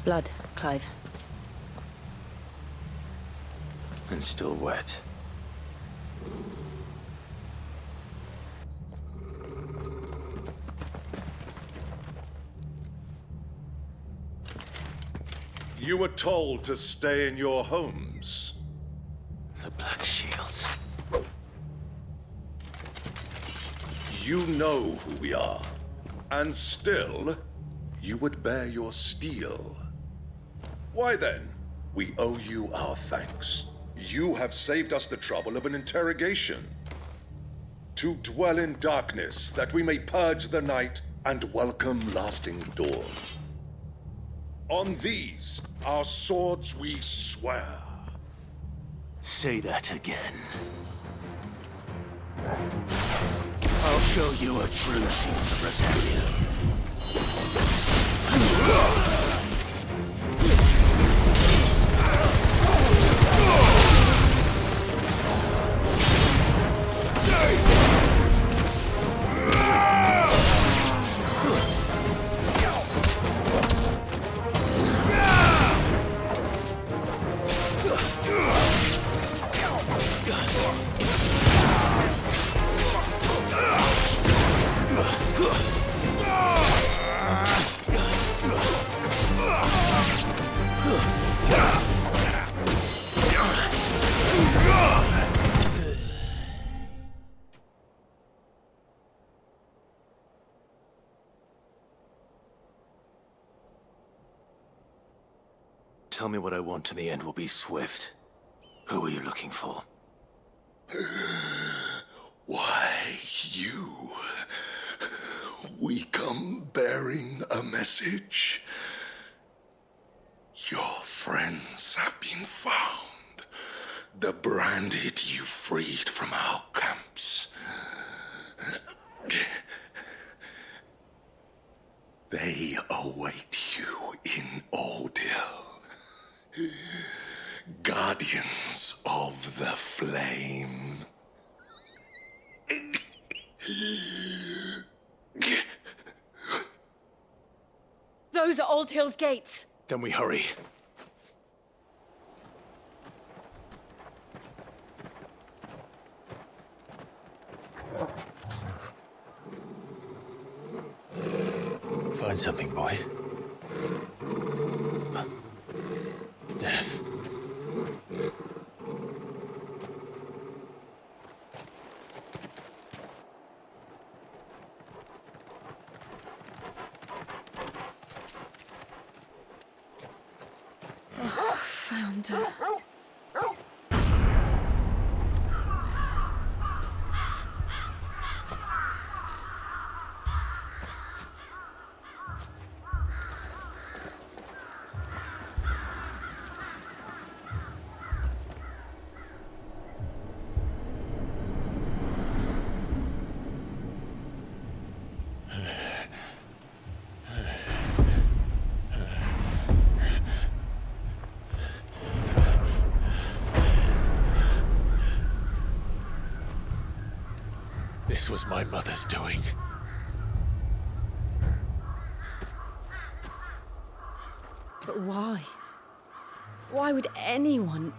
Blood, Clive. And still wet. You were told to stay in your homes. The Black Shields. You know who we are. And still, you would bear your steel. Why then, we owe you our thanks. You have saved us the trouble of an interrogation. To dwell in darkness, that we may purge the night and welcome lasting dawn. On these, our swords we swear. Say that again. I'll show you a true shield of Rosaria. Tell me what I want and the end will be swift. Who are you looking for? Why, you. We come bearing a message. Your friends have been found. The branded you freed from our camps. They await you in Ordeal. Guardians of the Flame. Those are Old Hill's gates. Then we hurry. Find something, boy. Death. Oh, found her. This was my mother's doing. But why? Why would anyone?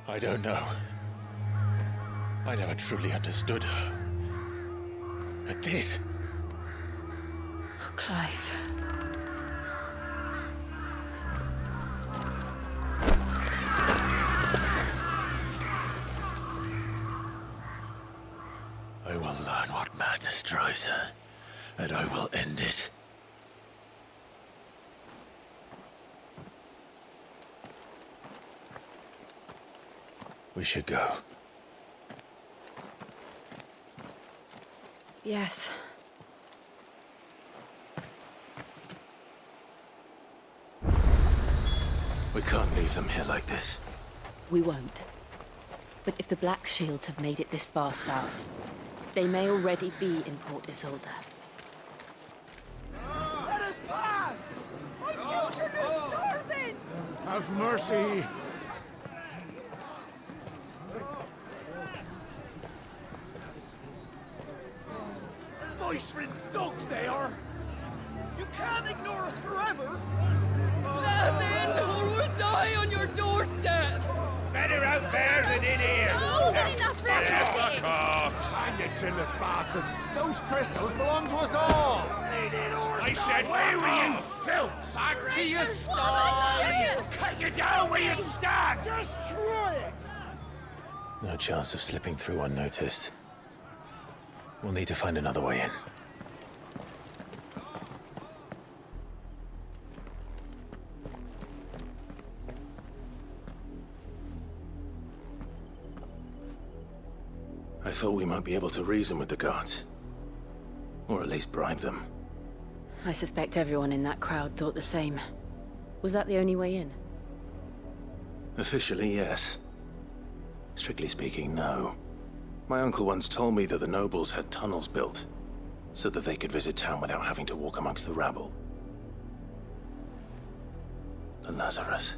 I don't know. I never truly understood her. But this... Oh, Clive. I will learn what madness drives her, and I will end it. We should go. Yes. We can't leave them here like this. We won't. But if the Black Shields have made it this far south, they may already be in Port Isolde. Let us pass! My children are starving! Have mercy! Voice-rinsed dogs they are! You can't ignore us forever! Let us Get in here! Oh, get enough for everything! Find it, chinless bastards! Those crystals belong to us all! I said, where were you, filth? Back to your sties! Cut you down where you stand! Destroy it! No chance of slipping through unnoticed. We'll need to find another way in. I thought we might be able to reason with the guards. Or at least bribe them. I suspect everyone in that crowd thought the same. Was that the only way in? Officially, yes. Strictly speaking, no. My uncle once told me that the nobles had tunnels built, so that they could visit town without having to walk amongst the rabble. The Lazarus.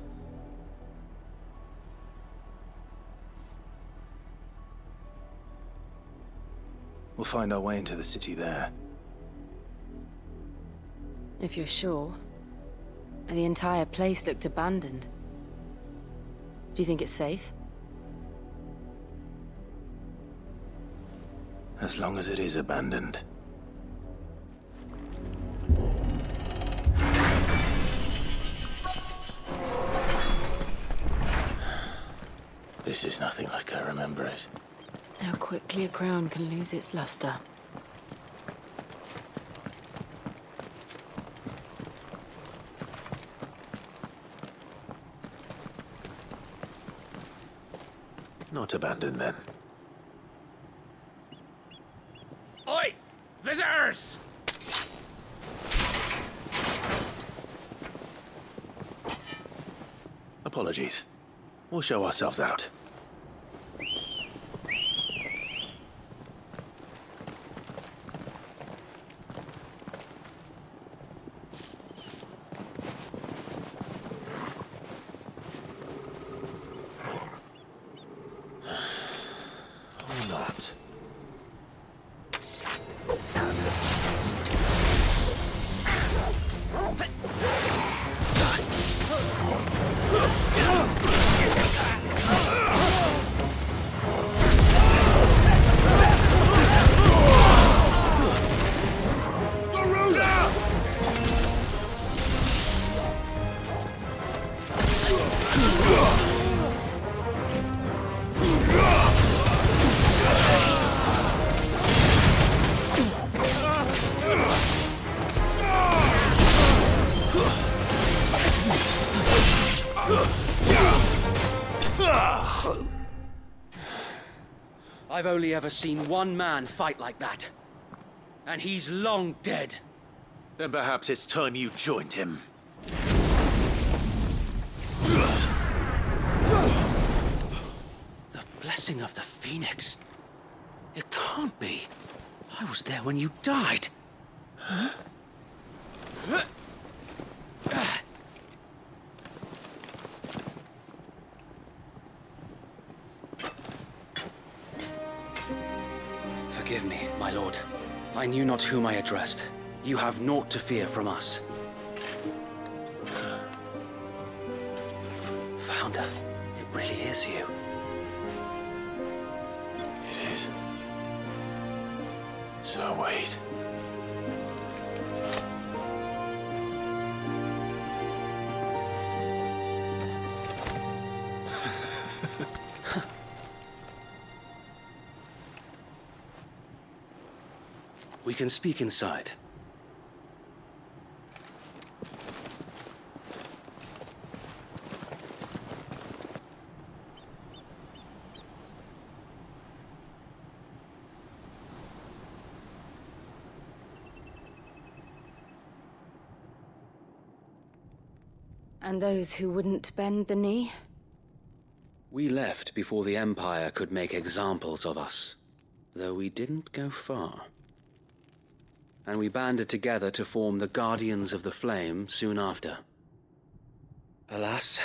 We'll find our way into the city there. If you're sure. The entire place looked abandoned. Do you think it's safe? As long as it is abandoned. This is nothing like I remember it. How quickly a crown can lose its luster. Not abandoned, then. Oi! Visitors! Apologies. We'll show ourselves out. Or not. I've only ever seen one man fight like that. And he's long dead. Then perhaps it's time you joined him. The blessing of the Phoenix. It can't be. I was there when you died. Forgive me, my lord. I knew not whom I addressed. You have naught to fear from us. Founder, it really is you. It is. So wait. We can speak inside. And those who wouldn't bend the knee? We left before the Empire could make examples of us, though we didn't go far. And we banded together to form the Guardians of the Flame soon after. Alas,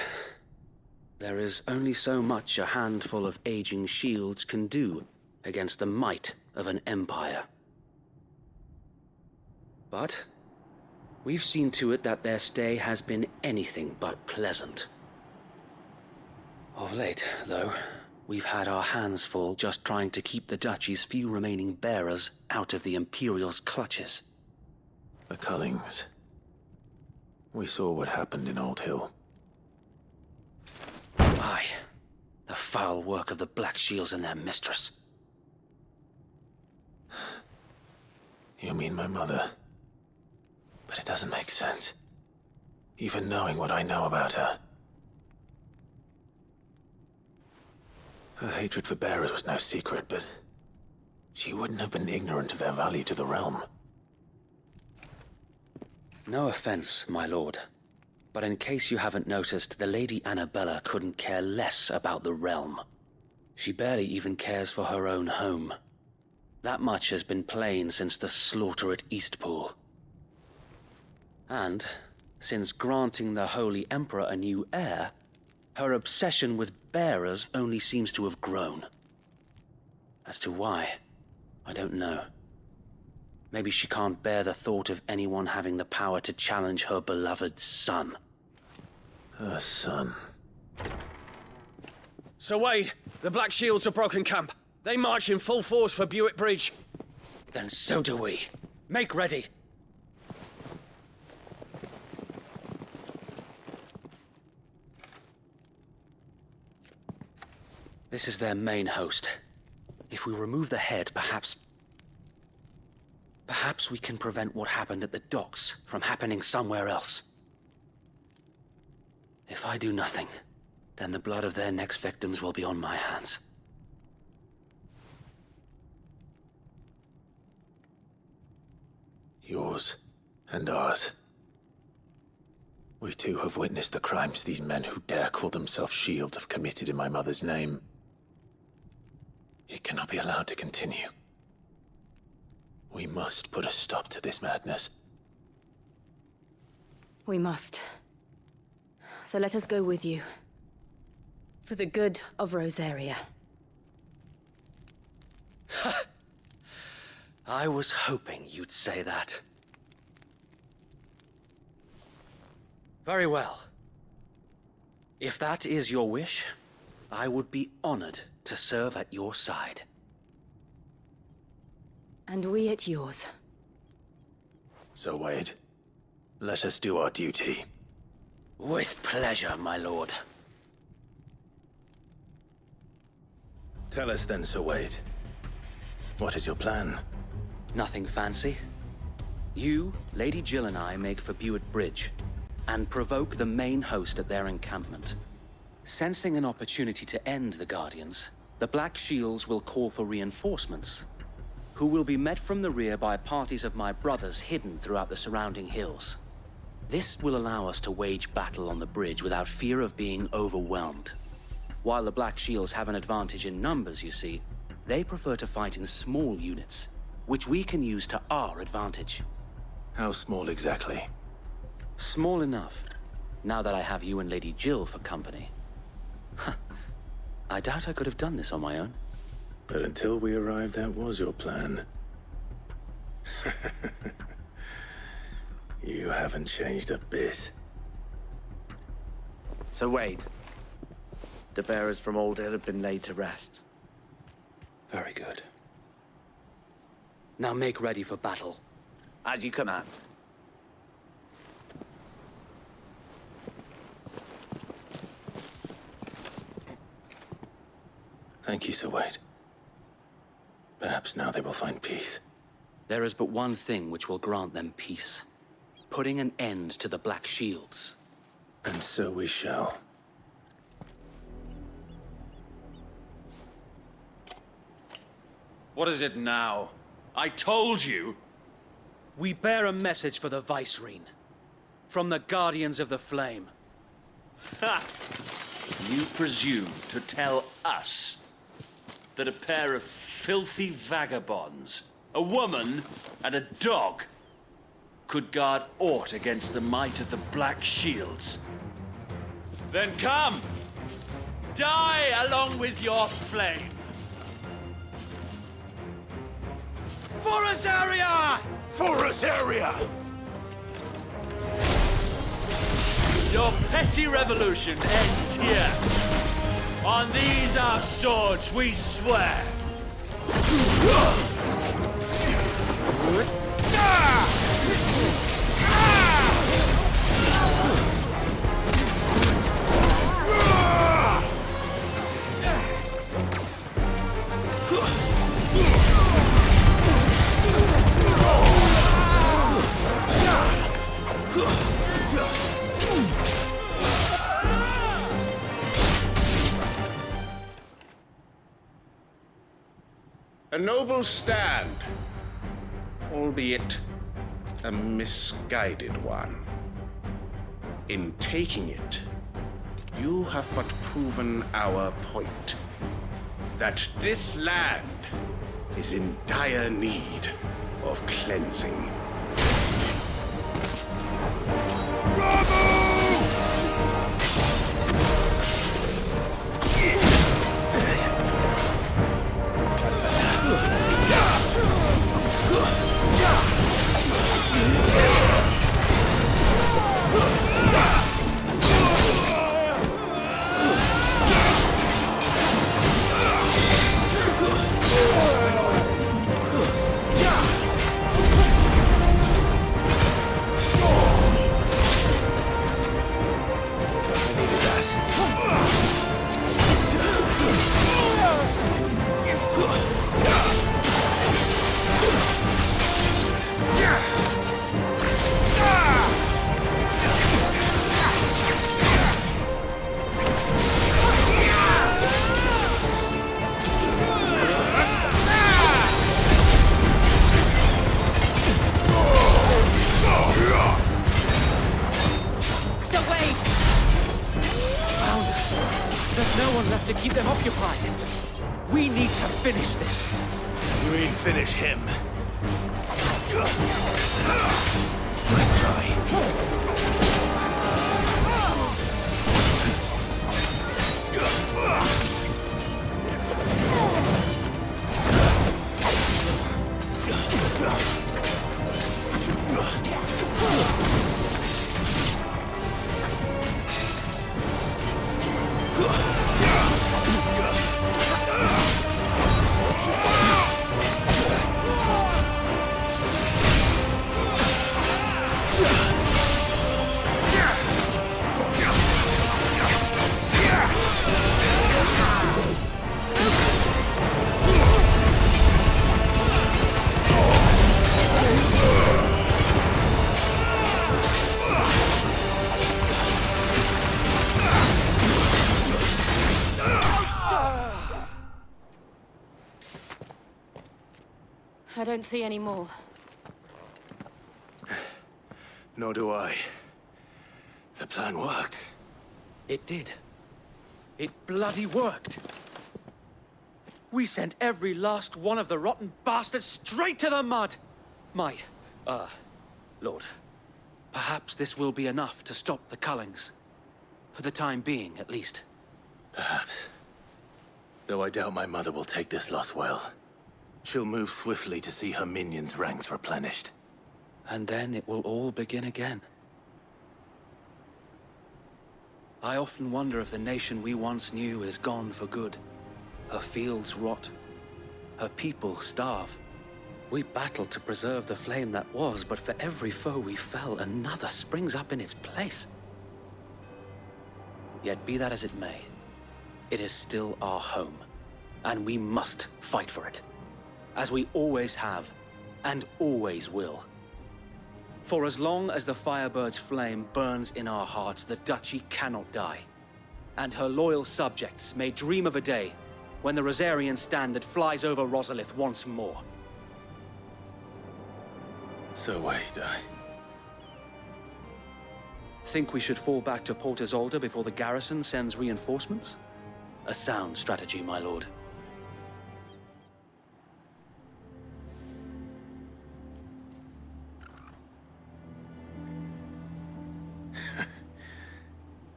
there is only so much a handful of aging shields can do against the might of an empire. But we've seen to it that their stay has been anything but pleasant. Of late, though, We've had our hands full just trying to keep the Duchy's few remaining bearers out of the Imperial's clutches. The Cullings. We saw what happened in Old Hill. Aye. The foul work of the Black Shields and their mistress. You mean my mother? But it doesn't make sense. Even knowing what I know about her. Her hatred for bearers was no secret, but she wouldn't have been ignorant of their value to the realm. No offense, my lord. But in case you haven't noticed, the Lady Annabella couldn't care less about the realm. She barely even cares for her own home. That much has been plain since the slaughter at Eastpool. And, since granting the Holy Emperor a new heir, her obsession with bearers only seems to have grown. As to why, I don't know. Maybe she can't bear the thought of anyone having the power to challenge her beloved son. Her son. Sir Wade, the Black Shields have broken camp. They march in full force for Buick Bridge. Then so do we. Make ready. This is their main host. If we remove the head, perhaps we can prevent what happened at the docks from happening somewhere else. If I do nothing, then the blood of their next victims will be on my hands. Yours and ours. We too have witnessed the crimes these men who dare call themselves Shields have committed in my mother's name. It cannot be allowed to continue. We must put a stop to this madness. We must. So let us go with you. For the good of Rosaria. I was hoping you'd say that. Very well. If that is your wish, I would be honored to serve at your side. And we at yours. So, Wade, let us do our duty. With pleasure, my lord. Tell us then, Sir Wade. What is your plan? Nothing fancy. You, Lady Jill and I make for Buick Bridge, and provoke the main host at their encampment. Sensing an opportunity to end the Guardians, the Black Shields will call for reinforcements, who will be met from the rear by parties of my brothers hidden throughout the surrounding hills. This will allow us to wage battle on the bridge without fear of being overwhelmed. While the Black Shields have an advantage in numbers, you see, they prefer to fight in small units, which we can use to our advantage. How small exactly? Small enough, now that I have you and Lady Jill for company. I doubt I could have done this on my own. But until we arrived, that was your plan. You haven't changed a bit. So Wade, the bearers from Old Hill have been laid to rest. Very good. Now make ready for battle. As you command. Thank you, Sir Wade. Perhaps now they will find peace. There is but one thing which will grant them peace. Putting an end to the Black Shields. And so we shall. What is it now? I told you! We bear a message for the Vicereine. From the Guardians of the Flame. Ha! You presume to tell us that a pair of filthy vagabonds, a woman and a dog, could guard aught against the might of the Black Shields? Then come! Die along with your flame! For Rosaria! For Rosaria! Your petty revolution ends here. On these our swords we swear. A noble stand, albeit a misguided one. In taking it, you have but proven our point, that this land is in dire need of cleansing. To keep them occupied. We need to finish this. You mean finish him? Let's try. I don't see any more. Nor do I. The plan worked. It did. It bloody worked. We sent every last one of the rotten bastards straight to the mud! Lord, perhaps this will be enough to stop the Cullings. For the time being, at least. Perhaps. Though I doubt my mother will take this loss well. She'll move swiftly to see her minions' ranks replenished. And then it will all begin again. I often wonder if the nation we once knew is gone for good. Her fields rot. Her people starve. We battled to preserve the flame that was, but for every foe we fell, another springs up in its place. Yet be that as it may, it is still our home, and we must fight for it. As we always have, and always will. For as long as the Firebird's flame burns in our hearts, the Duchy cannot die. And her loyal subjects may dream of a day when the Rosarian standard flies over Rosalith once more. So wait, Think we should fall back to Port Isolde before the garrison sends reinforcements? A sound strategy, my lord.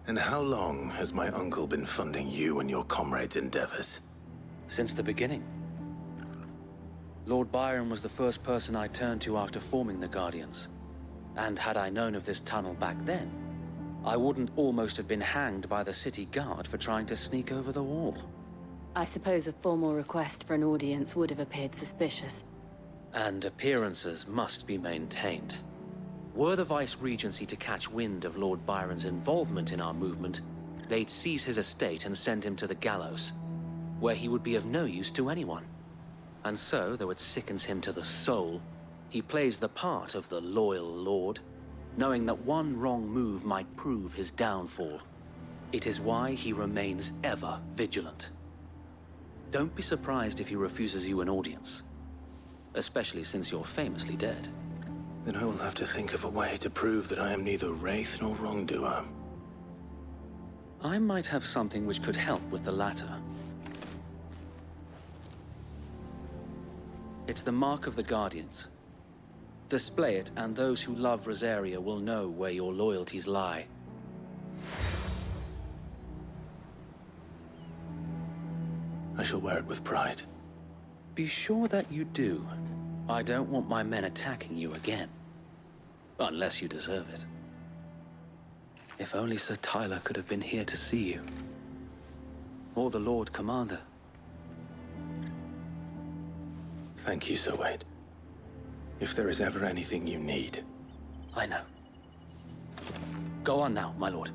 And how long has my uncle been funding you and your comrades' endeavors? Since the beginning. Lord Byron was the first person I turned to after forming the Guardians. And had I known of this tunnel back then, I wouldn't almost have been hanged by the city guard for trying to sneak over the wall. I suppose a formal request for an audience would have appeared suspicious. And appearances must be maintained. Were the Vice-Regency to catch wind of Lord Byron's involvement in our movement, they'd seize his estate and send him to the gallows, where he would be of no use to anyone. And so, though it sickens him to the soul, he plays the part of the loyal lord, knowing that one wrong move might prove his downfall. It is why he remains ever vigilant. Don't be surprised if he refuses you an audience, especially since you're famously dead. Then I will have to think of a way to prove that I am neither wraith nor wrongdoer. I might have something which could help with the latter. It's the mark of the Guardians. Display it, and those who love Rosaria will know where your loyalties lie. I shall wear it with pride. Be sure that you do. I don't want my men attacking you again. Unless you deserve it. If only Sir Tyler could have been here to see you. Or the Lord Commander. Thank you, Sir Wade. If there is ever anything you need. I know. Go on now, my lord.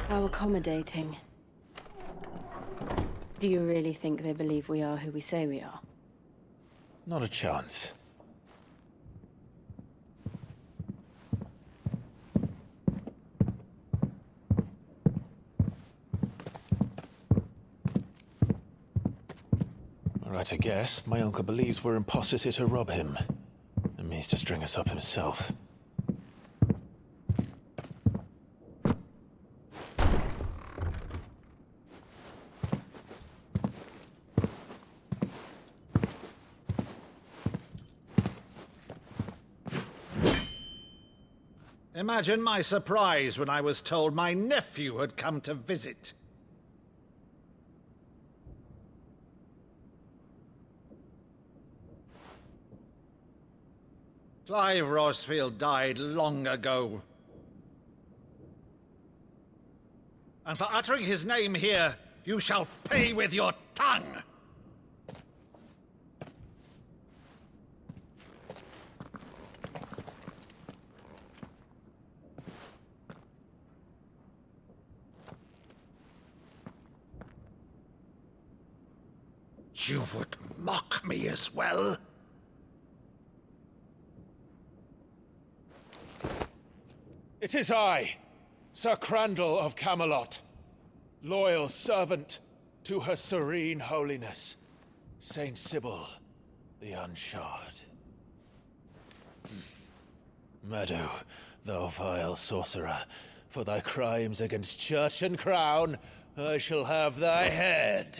How accommodating. Do you really think they believe we are who we say we are? Not a chance. Right, I guess. My uncle believes we're imposters here to rob him. And means to string us up himself. Imagine my surprise when I was told my nephew had come to visit. Clive Rosfield died long ago. And for uttering his name here, you shall pay with your tongue! You would mock me as well? It is I, Sir Crandall of Camelot, loyal servant to Her Serene Holiness, Saint Sybil the Unshod. Meadow, thou vile sorcerer, for thy crimes against church and crown, I shall have thy head.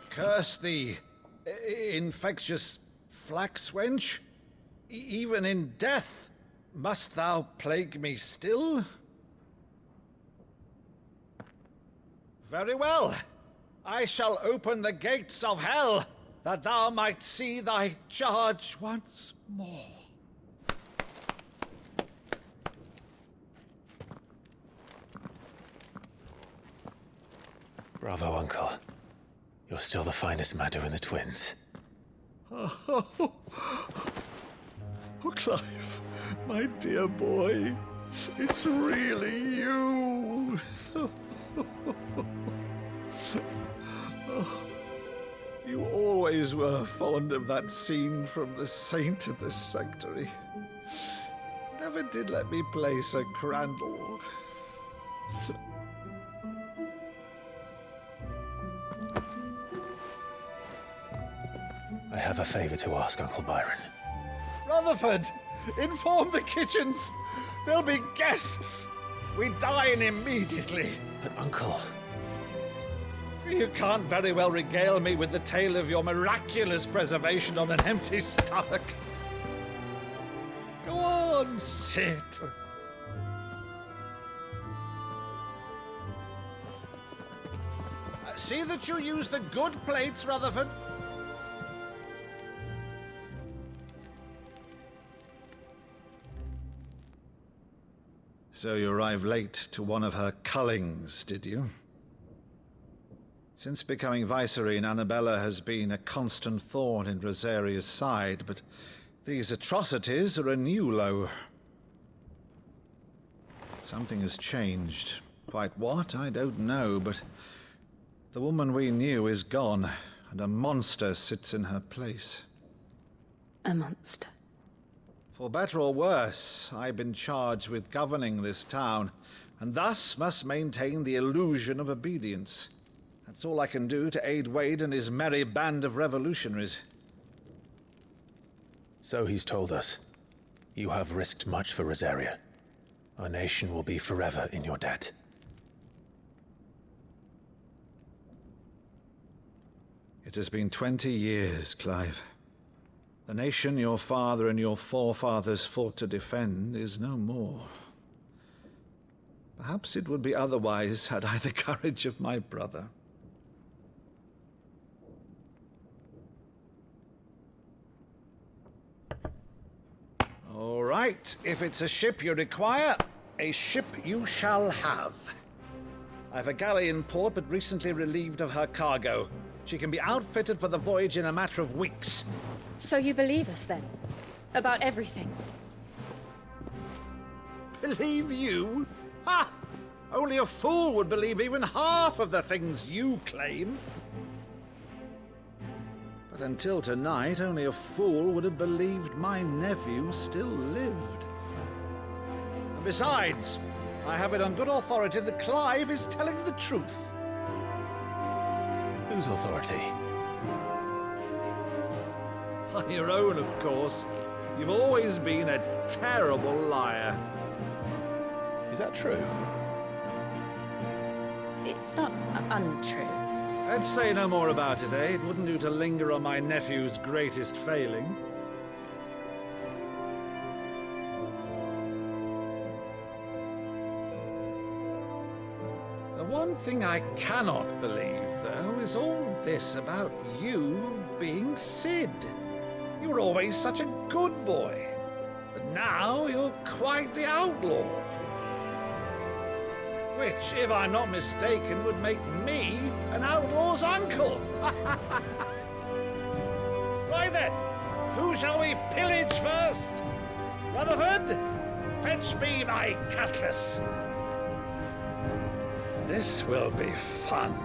Curse thee, infectious flax wench. Even in death, must thou plague me still? Very well. I shall open the gates of hell, that thou might see thy charge once more. Bravo, Uncle. You're still the finest Maddo in the twins. Oh, Clive, my dear boy, it's really you. You always were fond of that scene from The Saint in the Sanctuary. Never did let me play Sir Crandall. I have a favor to ask, Uncle Byron. Rutherford, inform the kitchens. There'll be guests. We dine immediately. But, Uncle... You can't very well regale me with the tale of your miraculous preservation on an empty stomach. Go on, sit. See that you use the good plates, Rutherford. So you arrived late to one of her cullings, did you? Since becoming Vicereine, Annabella has been a constant thorn in Rosaria's side, but these atrocities are a new low. Something has changed. Quite what, I don't know, but the woman we knew is gone, and a monster sits in her place. A monster. For better or worse, I've been charged with governing this town, and thus must maintain the illusion of obedience. That's all I can do to aid Wade and his merry band of revolutionaries. So he's told us. You have risked much for Rosaria. Our nation will be forever in your debt. It has been 20 years, Clive. The nation your father and your forefathers fought to defend is no more. Perhaps it would be otherwise had I the courage of my brother. All right, if it's a ship you require, a ship you shall have. I've a galley in port, but recently relieved of her cargo. She can be outfitted for the voyage in a matter of weeks. So you believe us, then? About everything? Believe you? Ha! Only a fool would believe even half of the things you claim. But until tonight, only a fool would have believed my nephew still lived. And besides, I have it on good authority that Clive is telling the truth. Whose authority? On your own, of course. You've always been a terrible liar. Is that true? It's not untrue. Let's say no more about it, eh? It wouldn't do to linger on my nephew's greatest failing. The one thing I cannot believe, though, is all this about you being Sid. You were always such a good boy, but now you're quite the outlaw. Which, if I'm not mistaken, would make me an outlaw's uncle. Right then, who shall we pillage first? Rutherford, fetch me my cutlass. This will be fun.